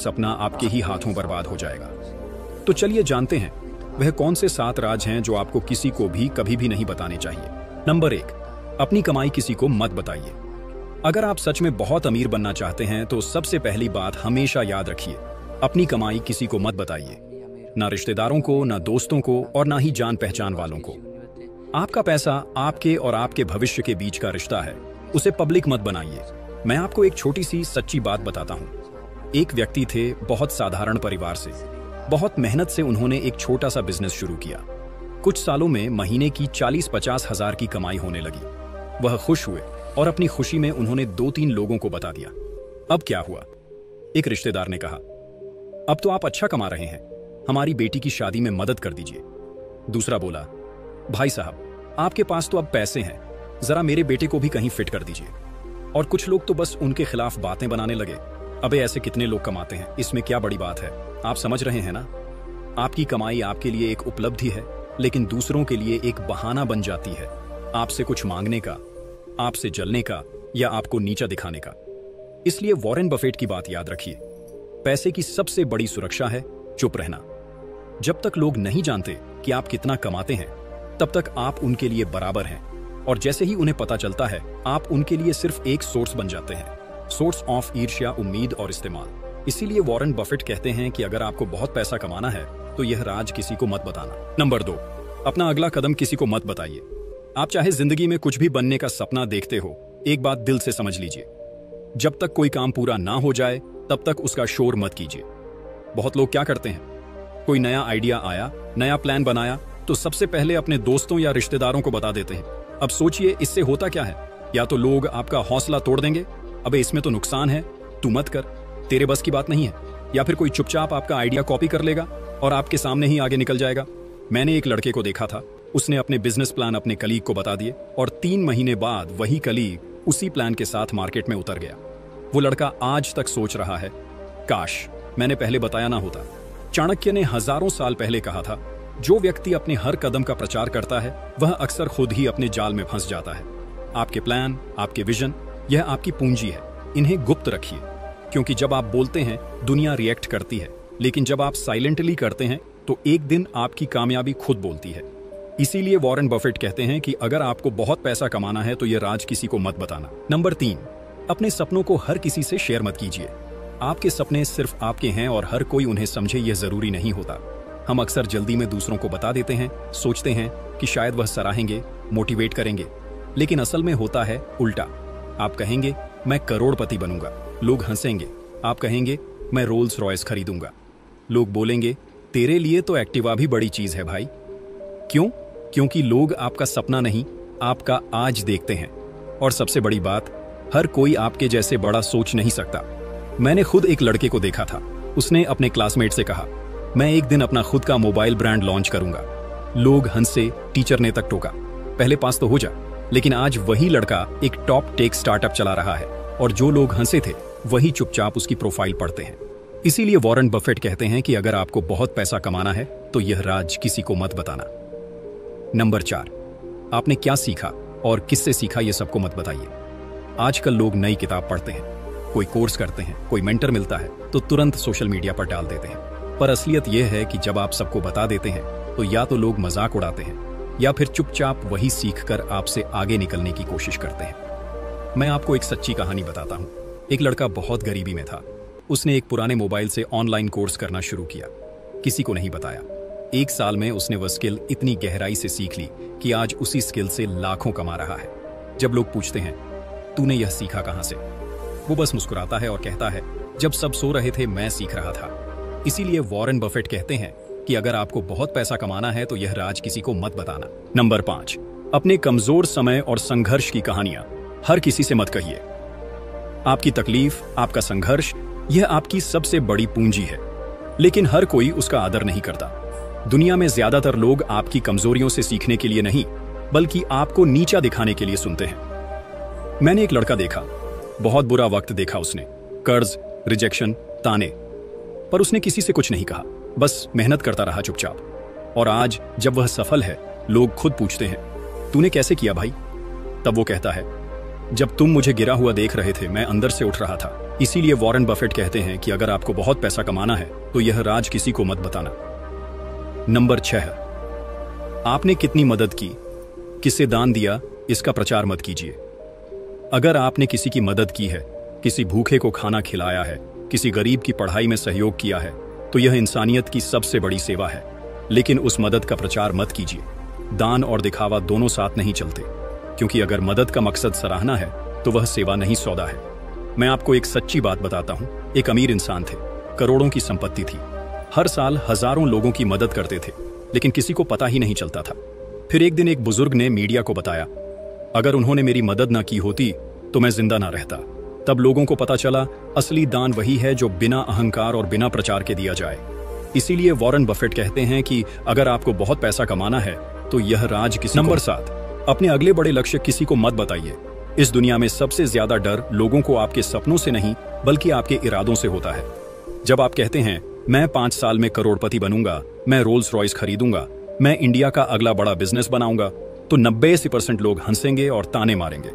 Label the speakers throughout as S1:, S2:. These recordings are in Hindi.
S1: सपना आपके ही हाथों बर्बाद हो जाएगा। तो चलिए जानते हैं वह कौन से 7 राज हैं जो आपको किसी को भी कभी भी नहीं बताने चाहिए। नंबर 1, अपनी कमाई किसी को मत बताइए। अगर आप सच में बहुत अमीर बनना चाहते हैं तो सबसे पहली बात हमेशा याद रखिए, अपनी कमाई किसी को मत बताइए, ना रिश्तेदारों को, ना दोस्तों को और ना ही जान पहचान वालों को। आपका पैसा आपके और आपके भविष्य के बीच का रिश्ता है, उसे पब्लिक मत बनाइए। मैं आपको एक छोटी सी सच्ची बात बताता हूँ। एक व्यक्ति थे बहुत साधारण परिवार से। बहुत मेहनत से उन्होंने एक छोटा सा बिजनेस शुरू किया। कुछ सालों में महीने की 40-50 हजार की कमाई होने लगी। वह खुश हुए और अपनी खुशी में उन्होंने 2-3 लोगों को बता दिया। अब क्या हुआ? एक रिश्तेदार ने कहा, अब तो आप अच्छा कमा रहे हैं, हमारी बेटी की शादी में मदद कर दीजिए। दूसरा बोला, भाई साहब आपके पास तो अब पैसे हैं, जरा मेरे बेटे को भी कहीं फिट कर दीजिए। और कुछ लोग तो बस उनके खिलाफ बातें बनाने लगे। अबे ऐसे कितने लोग कमाते हैं, इसमें क्या बड़ी बात है? आप समझ रहे हैं ना? आपकी कमाई आपके लिए एक उपलब्धि है, लेकिन दूसरों के लिए एक बहाना बन जाती है, आपसे कुछ मांगने का, आपसे जलने का या आपको नीचा दिखाने का। इसलिए वॉरेन बफेट की बात याद रखिए, पैसे की सबसे बड़ी सुरक्षा है चुप रहना। जब तक लोग नहीं जानते कि आप कितना कमाते हैं, तब तक आप उनके लिए बराबर हैं, और जैसे ही उन्हें पता चलता है, आप उनके लिए सिर्फ एक सोर्स बन जाते हैं, सोर्स ऑफ ईर्ष्या, उम्मीद और इस्तेमाल। इसीलिए वॉरेन बफेट कहते हैं कि अगर आपको बहुत पैसा कमाना है तो यह राज किसी को मत बताना। नंबर 2, अपना अगला कदम किसी को मत बताइए। आप चाहे जिंदगी में कुछ भी बनने का सपना देखते हो, एक बात दिल से समझ लीजिए, जब तक कोई काम पूरा ना हो जाए तब तक उसका शोर मत कीजिए। बहुत लोग क्या करते हैं, कोई नया आइडिया आया, नया प्लान बनाया तो सबसे पहले अपने दोस्तों या रिश्तेदारों को बता देते हैं। अब सोचिए इससे होता क्या है? या तो लोग आपका हौसला तोड़ देंगे, अबे इसमें तो नुकसान है, तू मत कर, तेरे बस की बात नहीं है। या फिर कोई चुपचाप आपका आइडिया कॉपी कर लेगा और आपके सामने ही आगे निकल जाएगा। मैंने एक लड़के को देखा था, उसने अपने बिजनेस प्लान अपने कलीग को बता दिए और 3 महीने बाद वही कलीग उसी प्लान के साथ मार्केट में उतर गया। वो लड़का आज तक सोच रहा है, काश मैंने पहले बताया ना होता। चाणक्य ने हजारों साल पहले कहा था, जो व्यक्ति अपने हर कदम का प्रचार करता है वह अक्सर खुद ही अपने जाल में फंस जाता है। आपके प्लान, आपके विजन, यह आपकी पूंजी है, इन्हें गुप्त रखिए, क्योंकि जब आप बोलते हैं दुनिया रिएक्ट करती है, लेकिन जब आप साइलेंटली करते हैं तो एक दिन आपकी कामयाबी खुद बोलती है। इसीलिए वॉरेन बफेट कहते हैं कि अगर आपको बहुत पैसा कमाना है तो यह राज किसी को मत बताना। नंबर 3, अपने सपनों को हर किसी से शेयर मत कीजिए। आपके सपने सिर्फ आपके हैं और हर कोई उन्हें समझे यह जरूरी नहीं होता। हम अक्सर जल्दी में दूसरों को बता देते हैं, सोचते हैं कि शायद वह सराहेंगे, मोटिवेट करेंगे, लेकिन असल में होता है उल्टा। आप कहेंगे मैं करोड़पति बनूंगा, लोग हंसेंगे। आप कहेंगे मैं रोल्स रॉयस खरीदूंगा, लोग बोलेंगे तेरे लिए तो एक्टिवा भी बड़ी चीज है भाई। क्यों? क्योंकि लोग आपका सपना नहीं, आपका आज देखते हैं। और सबसे बड़ी बात, हर कोई आपके जैसे बड़ा सोच नहीं सकता। मैंने खुद एक लड़के को देखा था, उसने अपने क्लासमेट से कहा, मैं एक दिन अपना खुद का मोबाइल ब्रांड लॉन्च करूंगा। लोग हंसे, टीचर ने तक टोका, पहले पास तो हो जा। लेकिन आज वही लड़का एक टॉप टेक स्टार्टअप चला रहा है और जो लोग हंसे थे वही चुपचाप उसकी प्रोफाइल पढ़ते हैं। इसीलिए वॉरेन बफेट कहते हैं कि अगर आपको बहुत पैसा कमाना है तो यह राज किसी को मत बताना। नंबर 4, आपने क्या सीखा और किससे सीखा यह सबको मत बताइए। आजकल लोग नई किताब पढ़ते हैं, कोई कोर्स करते हैं, कोई मेंटर मिलता है तो तुरंत सोशल मीडिया पर डाल देते हैं। पर असलियत यह है कि जब आप सबको बता देते हैं तो या तो लोग मजाक उड़ाते हैं या फिर चुपचाप वही सीखकर आपसे आगे निकलने की कोशिश करते हैं। मैं आपको एक सच्ची कहानी बताता हूँ। एक लड़का बहुत गरीबी में था। उसने एक पुराने मोबाइल से ऑनलाइन कोर्स करना शुरू किया, किसी को नहीं बताया। 1 साल में उसने वह स्किल इतनी गहराई से सीख ली कि आज उसी स्किल से लाखों कमा रहा है। जब लोग पूछते हैं तूने यह सीखा कहां से, वो बस मुस्कुराता है और कहता है जब सब सो रहे थे मैं सीख रहा था। इसीलिए वॉरेन बफेट कहते हैं कि अगर आपको बहुत पैसा कमाना है तो यह राज किसी को मत बताना। नंबर 5, अपने कमजोर समय और संघर्ष की कहानियां हर किसी से मत कहिए। आपकी तकलीफ, आपका संघर्ष, यह आपकी सबसे बड़ी पूंजी है, लेकिन हर कोई उसका आदर नहीं करता। दुनिया में ज्यादातर लोग आपकी कमजोरियों से सीखने के लिए नहीं, बल्कि आपको नीचा दिखाने के लिए सुनते हैं। मैंने एक लड़का देखा, बहुत बुरा वक्त देखा उसने, कर्ज, रिजेक्शन, ताने, पर उसने किसी से कुछ नहीं कहा, बस मेहनत करता रहा चुपचाप। और आज जब वह सफल है, लोग खुद पूछते हैं तूने कैसे किया भाई? तब वो कहता है जब तुम मुझे गिरा हुआ देख रहे थे मैं अंदर से उठ रहा था। इसीलिए वॉरेन बफेट कहते हैं कि अगर आपको बहुत पैसा कमाना है तो यह राज किसी को मत बताना। नंबर 6, आपने कितनी मदद की, किसे दान दिया, इसका प्रचार मत कीजिए। अगर आपने किसी की मदद की है, किसी भूखे को खाना खिलाया है, किसी गरीब की पढ़ाई में सहयोग किया है, तो यह इंसानियत की सबसे बड़ी सेवा है। लेकिन उस मदद का प्रचार मत कीजिए। दान और दिखावा दोनों साथ नहीं चलते, क्योंकि अगर मदद का मकसद सराहना है तो वह सेवा नहीं, सौदा है। मैं आपको एक सच्ची बात बताता हूं। एक अमीर इंसान थे, करोड़ों की संपत्ति थी, हर साल हजारों लोगों की मदद करते थे, लेकिन किसी को पता ही नहीं चलता था। फिर एक दिन एक बुजुर्ग ने मीडिया को बताया, अगर उन्होंने मेरी मदद ना की होती तो मैं जिंदा ना रहता। तब लोगों को पता चला असली दान वही है जो बिना अहंकार और बिना प्रचार के दिया जाए। इसीलिए वॉरेन बफेट कहते हैं कि अगर आपको बहुत पैसा कमाना है तो यह राज किसी। नंबर 7, अपने अगले बड़े लक्ष्य किसी को मत बताइए। इस दुनिया में सबसे ज्यादा डर लोगों को आपके सपनों से नहीं बल्कि आपके इरादों से होता है। जब आप कहते हैं मैं 5 साल में करोड़पति बनूंगा, मैं रोल्स रॉयस खरीदूंगा, मैं इंडिया का अगला बड़ा बिजनेस बनाऊंगा, तो 90% लोग हंसेंगे और ताने मारेंगे,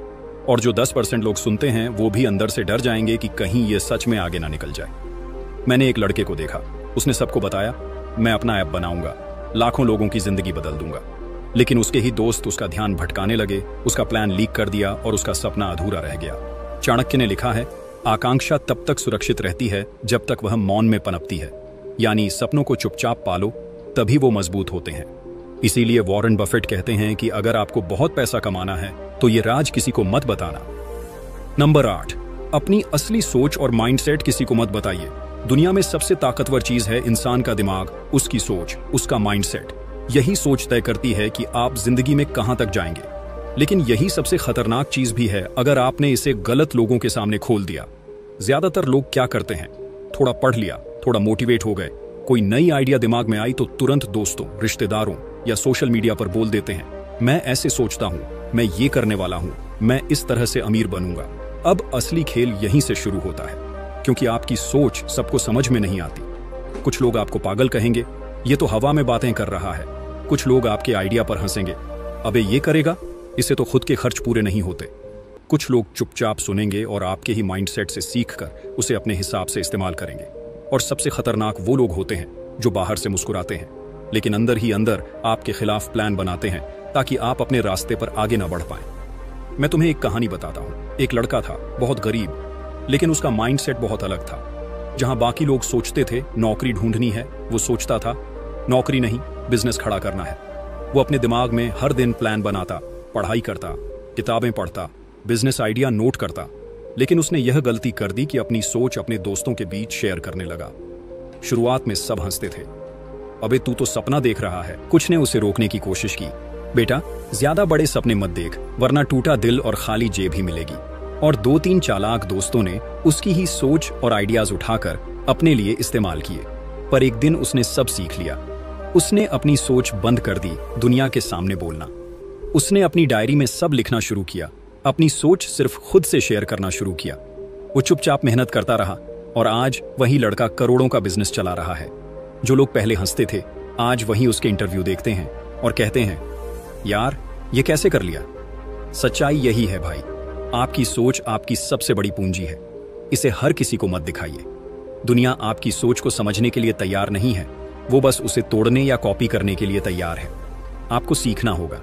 S1: और जो 10% लोग सुनते हैं वो भी अंदर से डर जाएंगे कि कहीं ये सच में आगे ना निकल जाए। मैंने एक लड़के को देखा, उसने सबको बताया मैं अपना ऐप बनाऊंगा, लाखों लोगों की जिंदगी बदल दूंगा। लेकिन उसके ही दोस्त उसका ध्यान भटकाने लगे, उसका प्लान लीक कर दिया और उसका सपना अधूरा रह गया। चाणक्य ने लिखा है, आकांक्षा तब तक सुरक्षित रहती है जब तक वह मौन में पनपती है, यानी सपनों को चुपचाप पालो तभी वो मजबूत होते हैं। इसीलिए वॉरेन बफेट कहते हैं कि अगर आपको बहुत पैसा कमाना है तो ये राज किसी को मत बताना। नंबर 8, अपनी असली सोच और माइंडसेट किसी को मत बताइए। दुनिया में सबसे ताकतवर चीज है इंसान का दिमाग, उसकी सोच, उसका माइंडसेट। यही सोच तय करती है कि आप जिंदगी में कहां तक जाएंगे। लेकिन यही सबसे खतरनाक चीज भी है अगर आपने इसे गलत लोगों के सामने खोल दिया। ज्यादातर लोग क्या करते हैं, थोड़ा पढ़ लिया, थोड़ा मोटिवेट हो गए, कोई नई आइडिया दिमाग में आई तो तुरंत दोस्तों, रिश्तेदारों या सोशल मीडिया पर बोल देते हैं, मैं ऐसे सोचता हूं, मैं ये करने वाला हूं, मैं इस तरह से अमीर बनूंगा। अब असली खेल यहीं से शुरू होता है, क्योंकि आपकी सोच सबको समझ में नहीं आती। कुछ लोग आपको पागल कहेंगे, ये तो हवा में बातें कर रहा है। कुछ लोग आपके आइडिया पर हंसेंगे, अबे ये करेगा, इससे तो खुद के खर्च पूरे नहीं होते। कुछ लोग चुपचाप सुनेंगे और आपके ही माइंडसेट से सीखकर उसे अपने हिसाब से इस्तेमाल करेंगे। और सबसे खतरनाक वो लोग होते हैं जो बाहर से मुस्कुराते हैं लेकिन अंदर ही अंदर आपके खिलाफ प्लान बनाते हैं ताकि आप अपने रास्ते पर आगे ना बढ़ पाएं। मैं तुम्हें एक कहानी बताता हूं। एक लड़का था, बहुत गरीब, लेकिन उसका माइंडसेट बहुत अलग था। जहां बाकी लोग सोचते थे नौकरी ढूंढनी है, वो सोचता था नौकरी नहीं, बिजनेस खड़ा करना है। वो अपने दिमाग में हर दिन प्लान बनाता, पढ़ाई करता, किताबें पढ़ता, बिजनेस आइडिया नोट करता। लेकिन उसने यह गलती कर दी कि अपनी सोच अपने दोस्तों के बीच शेयर करने लगा। शुरुआत में सब हंसते थे, अबे तू तो सपना देख रहा है। कुछ ने उसे रोकने की कोशिश की, बेटा ज्यादा बड़े सपने मत देख, वरना टूटा दिल और खाली जेब ही मिलेगी। और 2-3 चालाक दोस्तों ने उसकी ही सोच और आइडियाज उठाकर अपने लिए इस्तेमाल किए। पर एक दिन उसने सब सीख लिया। उसने अपनी सोच बंद कर दी दुनिया के सामने बोलना। उसने अपनी डायरी में सब लिखना शुरू किया, अपनी सोच सिर्फ खुद से शेयर करना शुरू किया। वो चुपचाप मेहनत करता रहा और आज वही लड़का करोड़ों का बिजनेस चला रहा है। जो लोग पहले हंसते थे आज वही उसके इंटरव्यू देखते हैं और कहते हैं, यार ये कैसे कर लिया। सच्चाई यही है भाई, आपकी सोच आपकी सबसे बड़ी पूंजी है। इसे हर किसी को मत दिखाइए। दुनिया आपकी सोच को समझने के लिए तैयार नहीं है, वो बस उसे तोड़ने या कॉपी करने के लिए तैयार है। आपको सीखना होगा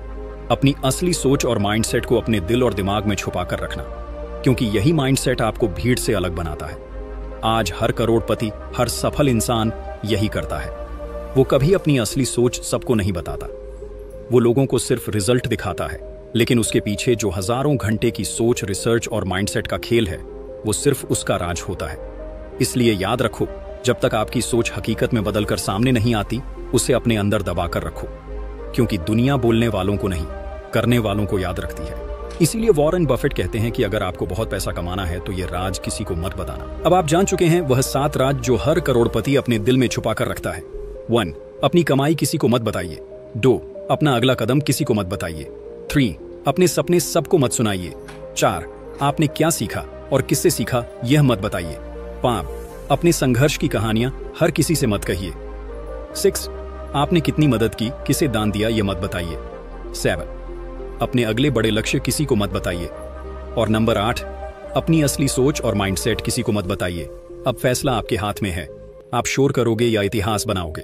S1: अपनी असली सोच और माइंडसेट को अपने दिल और दिमाग में छुपा कर रखना, क्योंकि यही माइंडसेट आपको भीड़ से अलग बनाता है। आज हर करोड़पति, हर सफल इंसान यही करता है। वो कभी अपनी असली सोच सबको नहीं बताता। वो लोगों को सिर्फ रिजल्ट दिखाता है, लेकिन उसके पीछे जो हजारों घंटे की सोच, रिसर्च और माइंडसेट का खेल है, वो सिर्फ उसका राज होता है। इसलिए याद रखो, जब तक आपकी सोच हकीकत में बदलकर सामने नहीं आती, उसे अपने अंदर दबाकर रखो, क्योंकि दुनिया बोलने वालों को नहीं, करने वालों को याद रखती है। इसीलिए वॉरेन बफेट कहते हैं कि अगर आपको बहुत पैसा कमाना है तो ये राज किसी को मत बताना। अब आप जान चुके हैं वह 7 राज जो हर करोड़पति अपने दिल में छुपा कर रखता है। 1. अपनी कमाई किसी को मत बताइए। 2. अपना अगला कदम किसी को मत बताइए। 3. अपने सपने सबको मत सुनाइए। 4. आपने क्या सीखा और किससे सीखा यह मत बताइए। 5. अपने संघर्ष की कहानियां हर किसी से मत कहिए। 6. आपने कितनी मदद की, किसे दान दिया यह मत बताइए। 7. अपने अगले बड़े लक्ष्य किसी को मत बताइए। और नंबर 8, अपनी असली सोच और माइंडसेट किसी को मत बताइए। अब फैसला आपके हाथ में है, आप शोर करोगे या इतिहास बनाओगे।